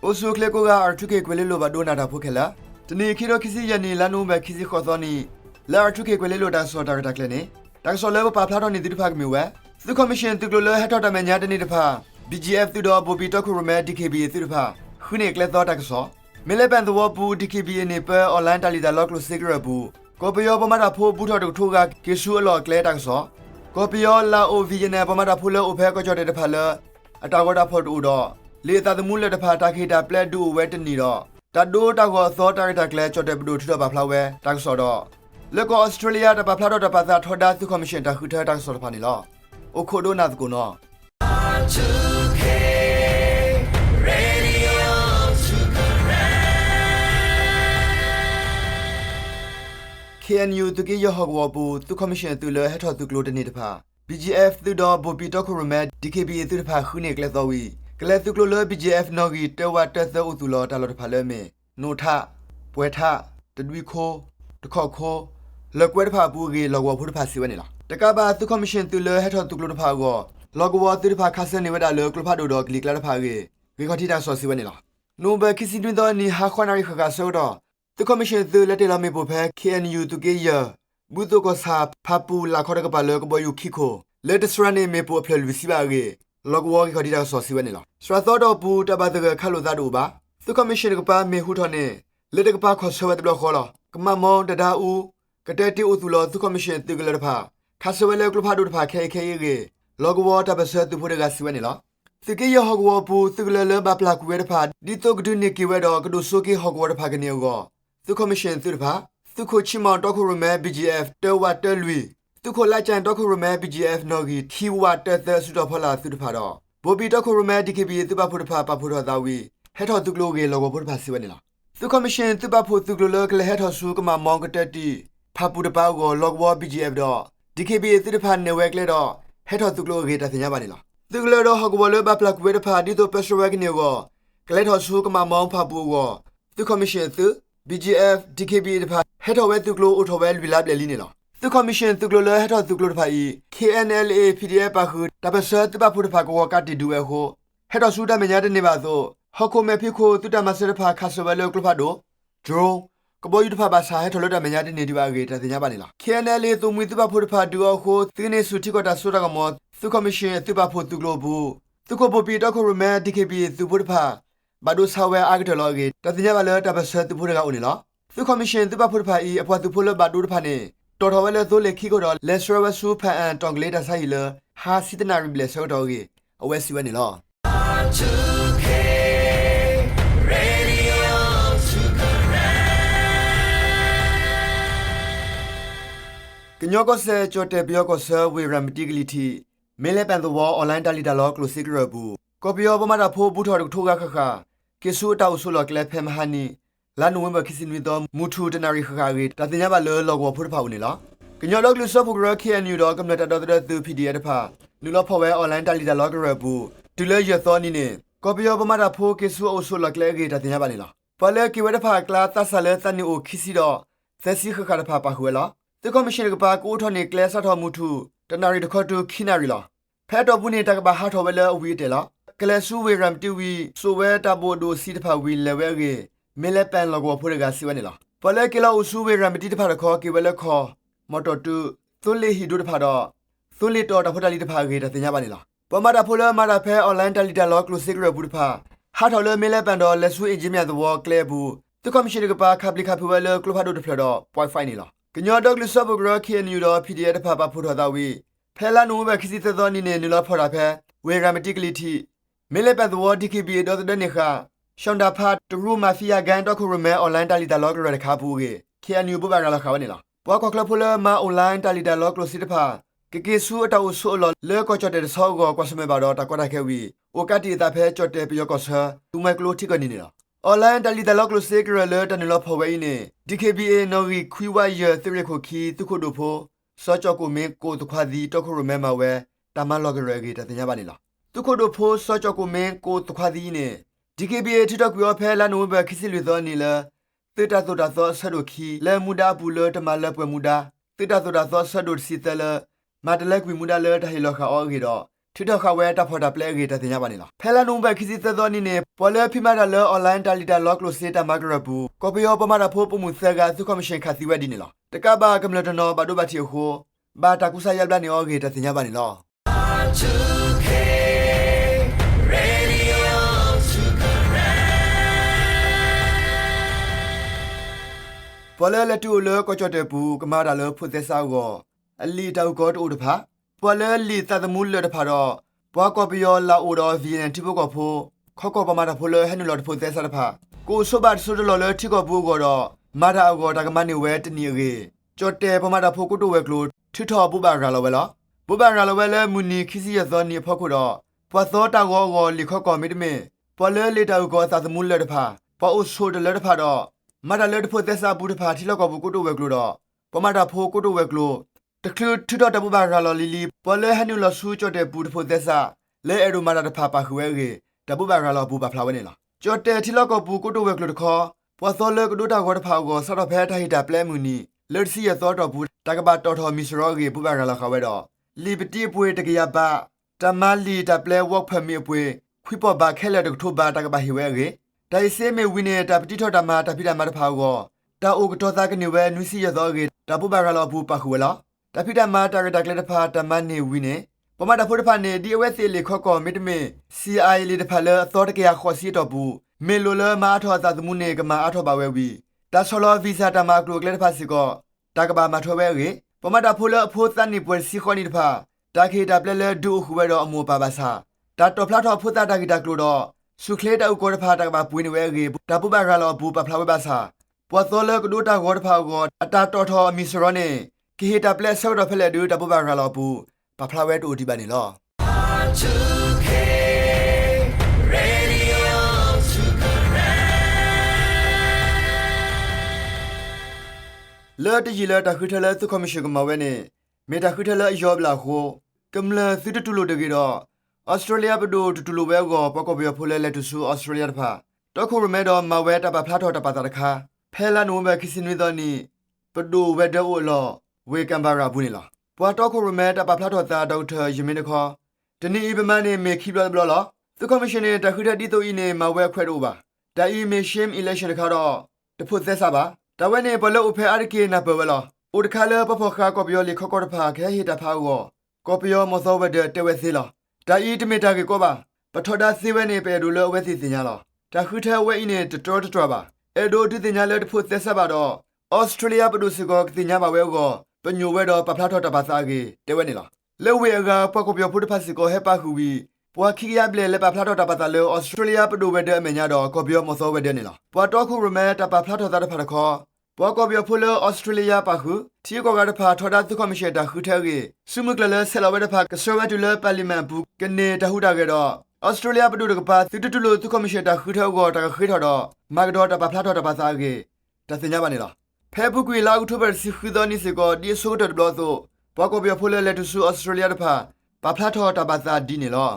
အိုဆိုကလေကိုကအာထုကေကွေလေလိုဘာဒိုနာတာဖိုခဲလာတနေ့ခိတော့ခစီယနီလာနုံဘခစီခေါ်သောနီလာအာထုကေကွေလေလိုတာဆောတာတာကလေနေတာဆောလဲပါဖလာတော့နေဒီဖာကမီဝဲသူကော်မရှင်သူကလိုလဲဟတ်တော်တမညာတနေ့တဖာ BGF သူတော့ဘိုဘီတော့ခုရမဲ DKB သူတဖာခုနေကလေတော့တာကဆောမီလေပန်တော့ဘူး DKB နေပဲအွန်လိုင်းတာလီတာလော့ကလိုစီဂရဘူးကော်ပီယောပမာတာဖိုးဘူးတော်ထိုးကကေဆူအလော်ကလေတာကဆောကော်ပီယောလာအိုဗီနေပမာတာဖိုးလောအိုဖဲကောကြော်တဲ့တဖာလဲအတာကောတာဖို့တူတော့လေတာသမူးလက်တဖာတာခေတာပလက်ဒူဝဲတနီတော့တဒိုတာကောသောတာတာကလေကြော်တဲ့ဘဒူထတော့ပါဖလာဝဲတာကဆောတော့လက်ကောဩစတြေးလျတပါဖလာတော့တပါသာထော်ဒါသူကော်မရှင်တာခုထတာကဆောဖာနီလောအိုခိုဒိုနာတကူနော်R2K Radio KNU ตุกิยฮอกวอปูตุคอมมิชชั่นตุเลฮทอตุกโลตนีตพา BGF ตุดอโบปีตอคูรแม DKB ตุตพาခုနေကလသောဝီကလตุกโลเล BGF နော်ဂီတဝတ်တသောဥตุလောတာလောတဖာလဲမေနိုထပွဲထတဒွီခိုတခော့ခိုလက်ကွဲတဖာပူကြီးလောကဝဖုတဖာစီဝဲနေလားတကဘာตุคอมมิชชั่นตุเลဟทอตุกโลတဖာကောလောကဝตุတဖာခါစနေဝဒလောကလဖာဒိုဒေါကလီကလတဖာကြီးဝေခတိတာဆောစီဝဲနေလားနိုဘကီစီတွင်တော့နီဟာခွန်နာရီခကဆောတော့The Commission the letter me bope KNU to get ya. Buto ko sa papu la khore ka palo ko boyu khiko. Let us run me po phle visiba ge. Log wo ki khadi da so si we ne la. Swa tho do bu ta ba de khat lo da do ba. The Commission ka pa me hu tho ne. Let ka pa kho so we de kho lo. Kma mo da da u. Ka te ti u tu lo The Commission ti ga le pha. Kha so we le ku pha do pha khe khe ge. Log wo ta ba so tu pho de ga si we ne la. The ke ya hog wo bu tu le le ba pla ku we de pha. Di to gdu ne ki we do ka do so ki hog wo de pha ke ne go. The Commission through the Tuko Chima Doku Rome BGF, the water Lui, Tuko Lachan Doku Rome BGF Nogi, Ki water the Sudapola through the Pado. Bobby Doku Rome DKB, the Bapu Papa Pura Dawi, head of the Gloge logo for Pasivanilla. The Commission to Bapu to local head of Sukama Monkati, Papu the Pago, Log War BGF door, DKB to the Pan Newegler door, head of the Gloge at the Yavanilla. The Glodo Hogwalla Baplak with a party to Pesher Wagner, Glad of Sukama Mount Papu war. The Commission through BGF DKB တဖာဟက်တော်ဝဲသူကလိုအိုထော်ဝဲလူလာပလေလီနေလောသူကော်မရှင်သူကလိုလဲဟက်တော်သူကလိုတဖာဤ KNLA PDF ပါခုတပစတပဖုတဖာကောကတိဒူဝဲဟိုဟက်တော်ဆူတမညာတနေပါဆိုဟခုမေဖိခိုတူတမဆရဖာခါဆဝဲလောကလဖာဒိုဒရိုကဘောယူတဖာဘာစာဟက်တော်လတမညာတနေဒီပါကေတတင်ညာပါနေလား KNLA သူမီတပဖုတဖာဒူဟိုတင်းနေစုတိကောတာဆူရကမောသူကော်မရှင်သူပဖုသူကလိုဘူးသူကဘောပီတော့ခိုရမဲ DKB သူဖုတဖာဘာဒိုဆာဝဲအာဂတလောကေတတင်ညာပါလဲတပစတဖုတကဦးနေလားThe Commission to Bapurpa e upon the pull about Dupane. Tortavella Zole Kiko, less rubber soup and tongue later sailor, has citizenary bless her doggy. A West Wenny law. R2K Radio to Kenyoko said, Jote Bioko sir, we ramdiglity. Melep and the war online dalita law close cigarette. Copy of Madapo Buto Togaka. Kesuta Usula Clepem Honey. La November kissing with them, Mutu Denari Hagari, that they never learn log or put power. Can you log yourself for Rocky and you dog and let another do PD at the pa? Nula power or land the logger boo. To lay your thorn in it. Copy of a mother poke is also like legate at the Navanilla. Palaki with a park, la Tassalet and you kissido. Tessie Hakata Papa Huela. The commission of park, Utonic, Glass at Mutu, Denari the Kotu Kinarilla. Pet of Bunita Bahat of Vella Wheatella. Glassu we ram to we, so where Tabo do sit pa will leverge. Melepan logo puriga sivanilla. Polekila usuwe ramiti parako ki wele ko. Moto tu thuli hidu pado. Thuli to the potali pagi at the Yavanilla. Pomada pula mada pair or lantalita lock lucigra budpa. Hatolo melepando lesu ejimia the war clebu. The commission of pa cabli capuela clubado de flodo, boy finilla. Can your dog lusobo ki and you do PD at papa put that way? Pella no vakisita don in a nula porape, where grammatically tea. Melepan the war DKB does the neha. Shonda part to room mafia gang doku rume online dalita log red kapuge. KNU bubara kavanilla. Wako klapula ma online dalita log lositapa. Kiki su ata usulo le kochote de sogo kwasme bado takota kewi. Okati da pe chote piyokos her to my glotiganilla. Online dalita log losikra alert and lop hawaii. DKBA no we quiwa year 3 cookie to kodopo. Such a go make go to quadi doku remember where Tamalog regate at the Yavanilla. To kodopo such a go make go to quadine. DKBA to talk your pella no over kissing with Onilla. Theta thought Sadoki, Le Muda Buller to Malap Muda. Theta thought Sadot Sitala. Madalek we Muda learned Hiloka Orgido. ထိတော့ခဝဲတဖော်တာပလဲဂေတတင်ရပါနေလားဖဲလာနုံဘက်ခစီသသောနိနေပေါ်လဲဖိမတာလောအွန်လိုင်းတာလီတာလော့ကလိုစေတာမဂရဘူးကော်ပီယောပမာတာဖိုးပုံမှုဆက်ကသုကမရှင်ခစီဝဲဒီနေလားတကဘာကမလတနောဘာဒိုဘာတီခိုဘာတာကုဆာယက်ဘလနေအောဂေတတင်ရပါနေလားပေါ်လဲလက်တူလောကောချတဲ့ဘူးကမာတာလောဖုသက်ဆောက်ကောအလီတောက်ကောတူတဖာပေါ်လဲလီသတ်သမှုလောတဖာတော့ပွားကော်ပီယောလာအိုတော်ဗီယန်တိဘကောဖိုခေါကောပမာတာဖိုလဲဟန်လောတဖုသက်ဆောက်တဖာကိုဆိုဘတ်ဆိုလောလောတိကောဘူးကောတော့မာတာအောတာကမနေဝဲတနီရေကြော့တဲ့ပမာတာဖိုကိုတိုဝဲကလို့ထိထော်ပူပါကလောပဲလားပူပါကလောပဲလဲမူနီခီစီရသောနီဖောက်ခုတော့ပွာသောတာကောလီခေါကောမီတမေပေါ်လဲလေတောက်ကောသတ်သမှုလောတဖာပေါ်အိုဆိုတလောတဖာတော့မာတာလောတဖုသက်ဆောက်ဘူးတဖာထိလောက်ကောဘူးကိုတိုဝဲကလို့တော့ပမာတာဖိုကိုတိုဝဲကလို့တကလူထတော့တပူပါကလောလီလီပေါ်လဲဟန်နူလဆူကြော့တဲ့ဘူးတဖုသက်ဆောက်လဲအဲ့လိုမာတာတဖာပါခွဲကေတပူပါကလောဘူးပါဖလာဝဲနေလားကြော့တဲ့ထိလောက်ကောဘူးကိုတိုဝဲကလို့တခေါ်ပေါ်သောလဲကဒိုတာကောတဖာကိုဆော့တော့ဖဲထိုက်တာပလဲမူနီလက်စီရသောတော့ဘူးတကဘာတော်တော်မီစရောကေပူပါကလောခဝဲတော့လီပတိပွေတကရပါတမလီတပလဲဝေါဖမီပွေခွိပေါ်ပါခဲလက်တထိုဘာတကဘာဟိဝဲကေတိုင်စေမေဝိနေတာပတိထောတာမာတပိတာမာတဖာကိုတာအိုကတော်သားကနေဝဲနွီစီရသောကေတပူပါကလောဘူးပါခွေလားတပိတာမာတကတကလက်တဖာတမနေဝိနေပမာတဖို့တဖာနေဒီအဝဲစီလေခော့ကောမီတမေ CI လေတဖာလဲအသောတကရခေါ်စီတော့ဘူးမေလိုလမာထောသသမှုနေကမာအထောပါဝဲဝီတာဆောလောဗီဇာတမာကလိုကလက်တဖာစီကောတကဘာမထောဝဲကေပမာတဖို့လအဖို့သန်နေပွဲစီခေါနီတဖာတာခေတာပလဲလဲဒူခုဝဲတော့အမောပါပါစာတာတော်ဖလာထောဖို့တာဂီတာကလိုတော့စုခလေတောက်ကောတဖာတကဘာပွေးနေဝဲကေတပူပါကလောဘူးပဖလာဝဲပါစာပွာသောလကဒိုတာကောတဖာကောအတာတော်ထောအမီစရောနေကေဟေတာပလဲဆောတော့ဖလဲဒူတပူပါကလောဘူးပဖလာဝဲတူဒီပါနေလောလဲတကြီးလဲတခုထလဲသုခမရှိကမဝဲနေမေတခုထလဲယောဘလာခိုကမလသုတတူလိုတကေတော့ဩစတြေးလျဘဒိုတူလိုဝဲကောပကောဘီဖိုလဲလက်တူဆူဩစတြေးလျတဖာတခုရမဲတော့မဝဲတပဖလာထောတပတာတခါဖဲလာနိုမဲခစီနွေတော့နီပဒိုဝဲဒေါ်လောဝေကံဘာရာဘူးနေလားပွာတော့ခုရမဲတပဖလာထောတာဒေါက်တာယမင်းတခေါ်တနီအီပမန်နေမေခိဘလဘလောသုခမရှိနေတခုထတီတိုအီနေမဝဲခွဲတော့ပါတာအီမေရှင်းအီလက်ရှင်တခါတော့တဖို့သက်စားပါတဝဲနေဘလောအဖဲအရကေနပဝလောဥဒခါလပဖောခါကောပယောလေခောကောတဖာခဲဟီတဖာကိုကောပယောမသောဝဒတဝဲစီလောတာအီတမီတာကေကောပါပထောဒါစီဝဲနေပေဒူလောဝဲစီစင်ညာလောတခုထဲဝဲအီနေတတော်တော်ပါအဲဒိုဒီတင်ညာလေတဖို့သက်စားပါတော့ဩစတြေးလျပဒုစီကောတင်ညာပါဝဲကိုပညိုဝဲတော့ပဖလာထောတပါစားကေတဝဲနေလောလေဝဲကပကောပယောဖုဒဖစီကိုဟဲပါခူဘီပွာခိရပလေလေပဖလာထောတပါသားလေဩစတြေးလျပဒုဝဲတဲ့အမညာတော့ကောပယောမသောဝဲတဲ့နေလောပွာတော့ခုရမဲတပဖလာထောတာတဖာတခေါ်ပွာကောဘီဖိုလဩစတြေးလျပါခုတီကောကတဖာထော်ဒါသုခမရှိတာခုထဲကြီးစုမကလဆလဝဲတဖာကဆောဝဲတူလပါလီမန်ဘူးကနေတဟုတာကေတော့ဩစတြေးလျပဒုတကပါတူတူလိုသုခမရှိတာခုထဲကောတကခေထော်တော့မာကတော်တပဖလာထောတပါစားကေတစင်ညာပါနေလားဖဲဘူးကွေလာဥထဘစီခူဒနီစကောဒီဆိုတဘလောဆိုပွာကောဘီဖိုလလက်တူဆူဩစတြေးလျတဖာပဖလာထောတပါစားဒီနေလော